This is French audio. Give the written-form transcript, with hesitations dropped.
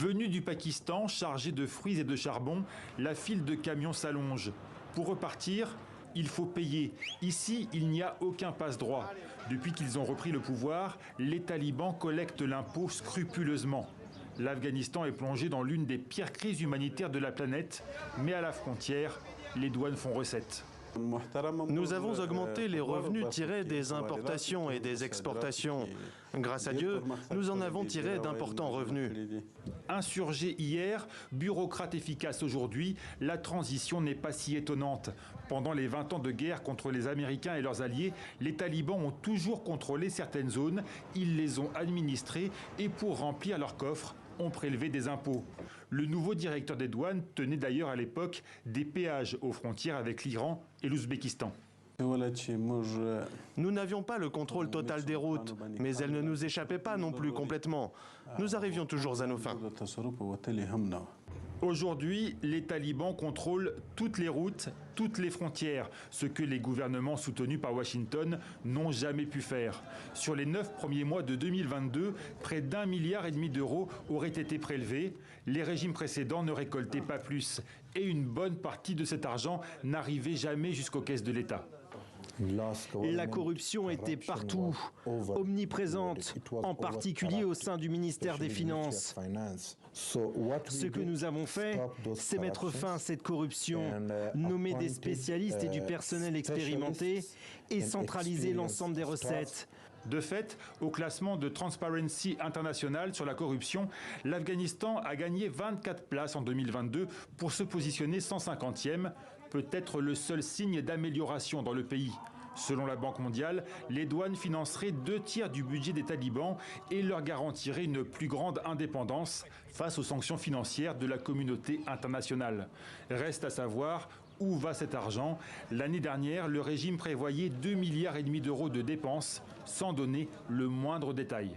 Venu du Pakistan, chargé de fruits et de charbon, la file de camions s'allonge. Pour repartir, il faut payer. Ici, il n'y a aucun passe-droit. Depuis qu'ils ont repris le pouvoir, les talibans collectent l'impôt scrupuleusement. L'Afghanistan est plongé dans l'une des pires crises humanitaires de la planète, mais à la frontière, les douanes font recette. Nous avons augmenté les revenus tirés des importations et des exportations. Grâce à Dieu, nous en avons tiré d'importants revenus. Insurgés hier, bureaucrates efficaces aujourd'hui, la transition n'est pas si étonnante. Pendant les 20 ans de guerre contre les Américains et leurs alliés, les talibans ont toujours contrôlé certaines zones, ils les ont administrées et pour remplir leurs coffres, ont prélevé des impôts. Le nouveau directeur des douanes tenait d'ailleurs à l'époque des péages aux frontières avec l'Iran et l'Ouzbékistan. Nous n'avions pas le contrôle total des routes, mais elles ne nous échappaient pas non plus complètement. Nous arrivions toujours à nos fins. Aujourd'hui, les talibans contrôlent toutes les routes, toutes les frontières, ce que les gouvernements soutenus par Washington n'ont jamais pu faire. Sur les 9 premiers mois de 2022, près d'1,5 milliard d'euros auraient été prélevés. Les régimes précédents ne récoltaient pas plus. Et une bonne partie de cet argent n'arrivait jamais jusqu'aux caisses de l'État. La corruption était partout, omniprésente, en particulier au sein du ministère des Finances. Ce que nous avons fait, c'est mettre fin à cette corruption, nommer des spécialistes et du personnel expérimenté et centraliser l'ensemble des recettes. De fait, au classement de Transparency International sur la corruption, l'Afghanistan a gagné 24 places en 2022 pour se positionner 150e, peut-être le seul signe d'amélioration dans le pays. Selon la Banque mondiale, les douanes financeraient 2/3 du budget des talibans et leur garantiraient une plus grande indépendance face aux sanctions financières de la communauté internationale. Reste à savoir où va cet argent. L'année dernière, le régime prévoyait 2,5 milliards d'euros de dépenses, sans donner le moindre détail.